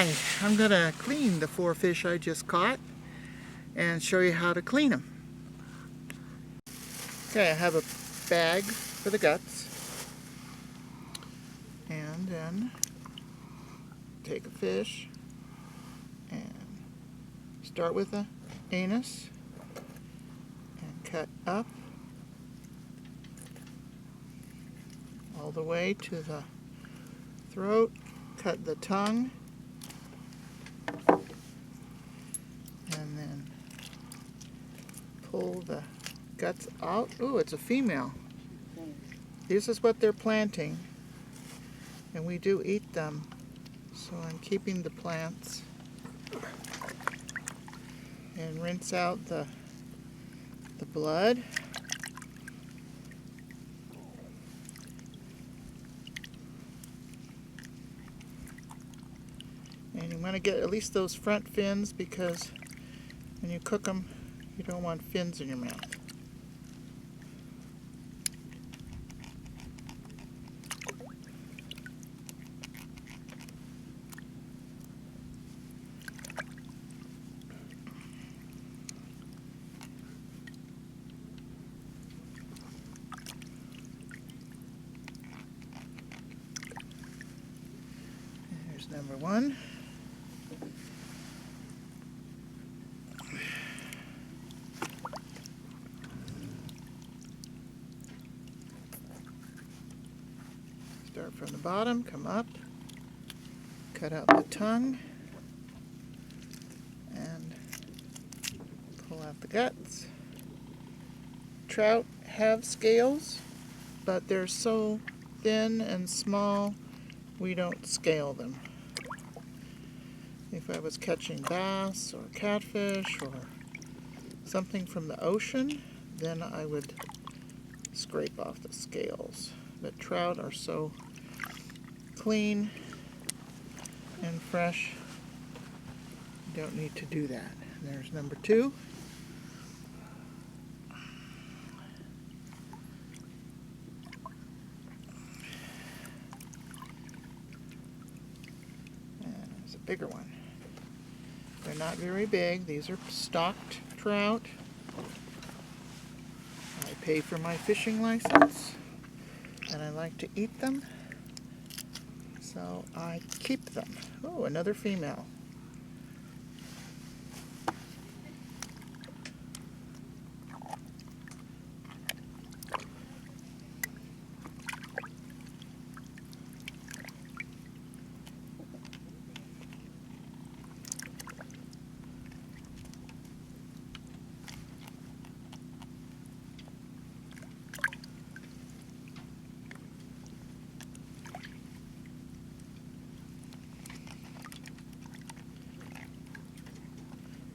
Hi, I'm going to clean the 4 fish I just caught and show you how to clean them. Okay, I have a bag for the guts, and then take a fish and start with the anus and cut up all the way to the throat, cut the tongue, and then pull the guts out. Ooh, it's a female. This is what they're planting, and we do eat them, so I'm keeping the plants. And rinse out the blood. And you want to get at least those front fins, because when you cook them, you don't want fins in your mouth. And here's number 1. Start from the bottom, come up, cut out the tongue, and pull out the guts. Trout have scales, but they're so thin and small, we don't scale them. If I was catching bass or catfish or something from the ocean, then I would scrape off the scales. But trout are so clean and fresh, you don't need to do that. There's number 2. And there's a bigger one. They're not very big. These are stocked trout. I pay for my fishing license, and I like to eat them, so I keep them. Oh, another female.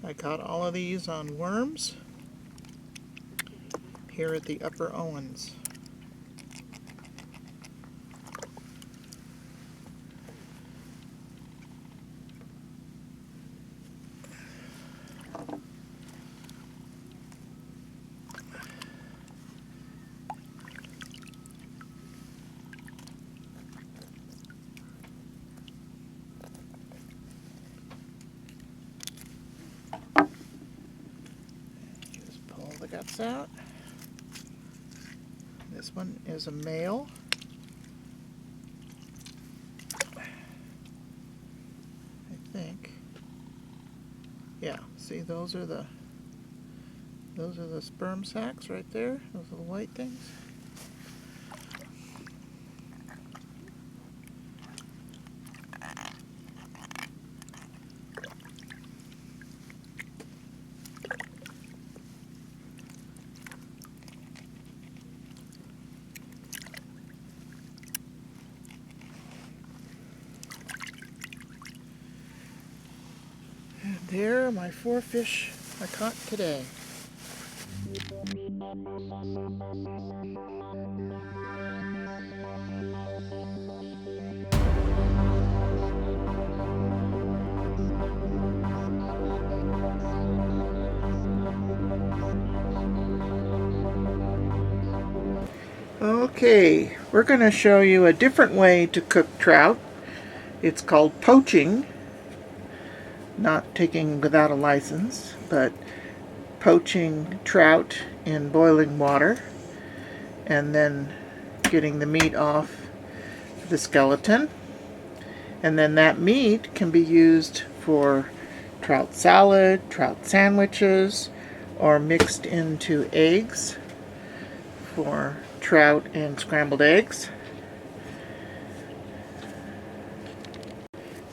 I caught all of these on worms here at the Upper Owens. The guts out. This one is a male. I think. Yeah, see, those are the sperm sacs right there, those little white things. There are my 4 fish I caught today. Okay, we're going to show you a different way to cook trout. It's called poaching, not taking without a license, but poaching trout in boiling water and then getting the meat off the skeleton. And then that meat can be used for trout salad, trout sandwiches, or mixed into eggs for trout and scrambled eggs.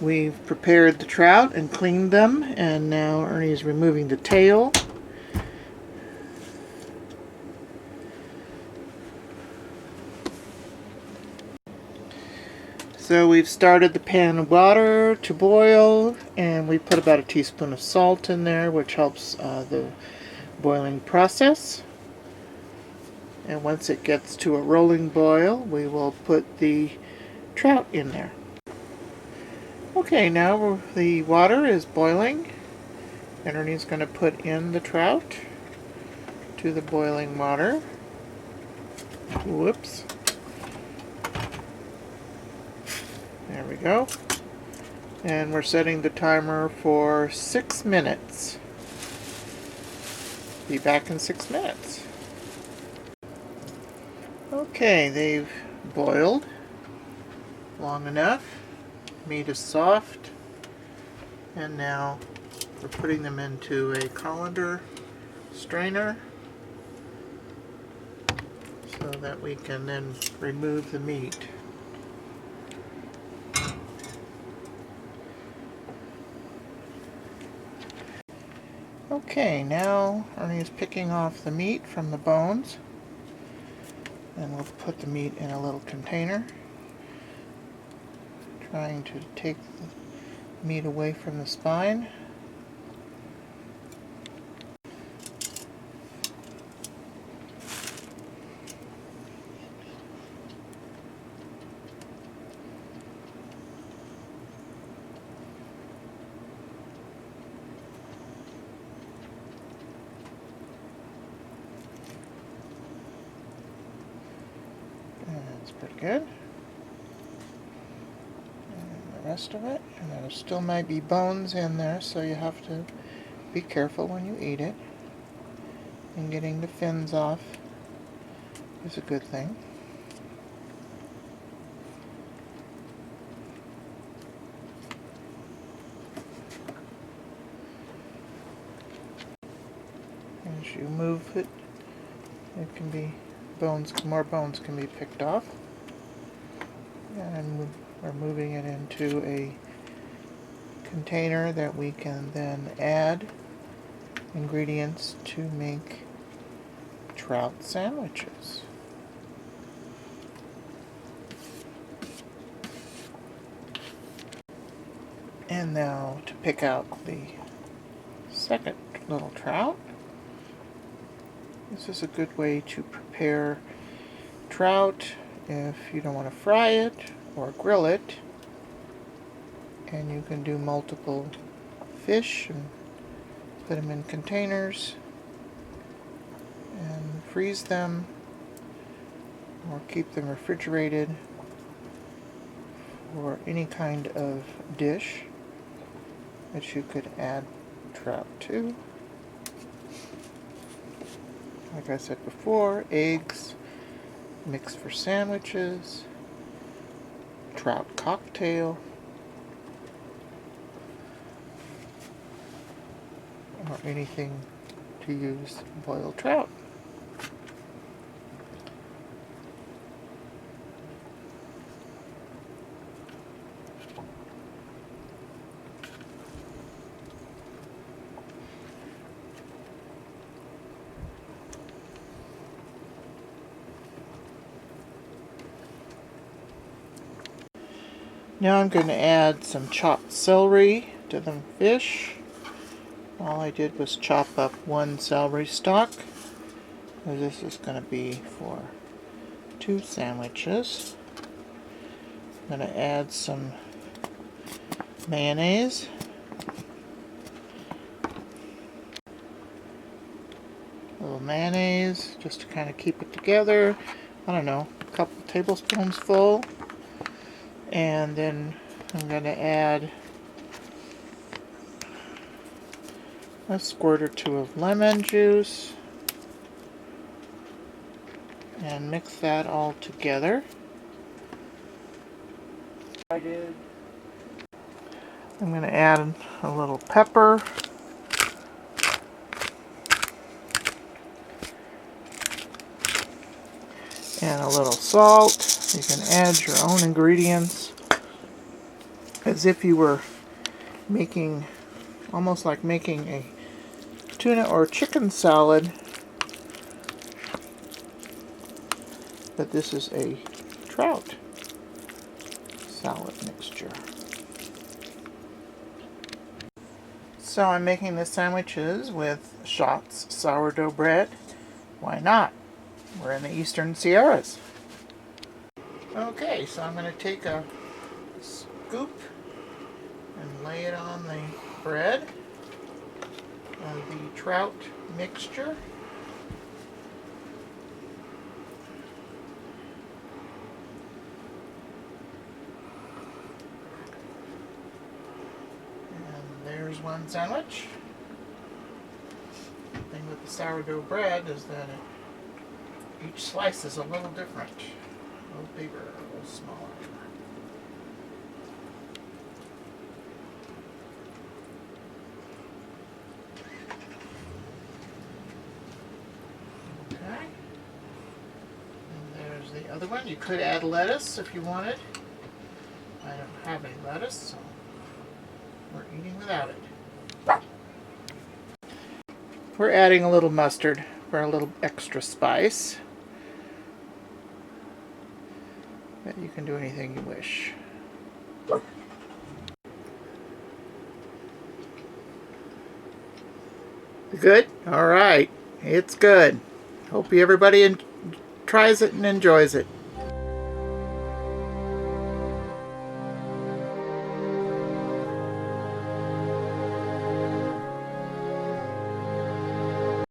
We've prepared the trout and cleaned them, and now Ernie is removing the tail. So we've started the pan of water to boil, and we put about a teaspoon of salt in there, which helps the boiling process. And once it gets to a rolling boil, we will put the trout in there. Okay, now the water is boiling, and Ernie's going to put in the trout to the boiling water. Whoops. There we go. And we're setting the timer for 6 minutes. Be back in 6 minutes. Okay, they've boiled long enough. Meat is soft. And now we're putting them into a colander strainer so that we can then remove the meat. Okay, now Ernie is picking off the meat from the bones, and we'll put the meat in a little container, trying to take the meat away from the spine. That's pretty good. And the rest of it, and there still might be bones in there, so you have to be careful when you eat it. And getting the fins off is a good thing. As you move it, it can be more bones can be picked off. And we're moving it into a container that we can then add ingredients to make trout sandwiches. And now to pick out the second little trout. This is a good way to prepare trout if you don't want to fry it or grill it. And you can do multiple fish and put them in containers and freeze them or keep them refrigerated for any kind of dish that you could add trout to. Like I said before, eggs mixed for sandwiches, trout cocktail, or anything to use boiled trout. Now I'm going to add some chopped celery to the fish. All I did was chop up one celery stalk. So this is going to be for 2 sandwiches. I'm going to add some mayonnaise. A little mayonnaise just to kind of keep it together. I don't know, a couple tablespoons full. And then I'm going to add a squirt or two of lemon juice, and mix that all together. I'm going to add a little pepper, and a little salt. You can add your own ingredients as if you were making, almost like making a tuna or chicken salad, but this is a trout salad mixture. So I'm making the sandwiches with Schott's sourdough bread. Why not? We're in the Eastern Sierras. Okay, so I'm going to take a scoop and lay it on the bread of the trout mixture. And there's one sandwich. The thing with the sourdough bread is that each slice is a little different. A little bigger, a little smaller. Okay. And there's the other one. You could add lettuce if you wanted. I don't have any lettuce, so we're eating without it. We're adding a little mustard for a little extra spice. But you can do anything you wish. Good? All right. It's good. Hope everybody tries it and enjoys it.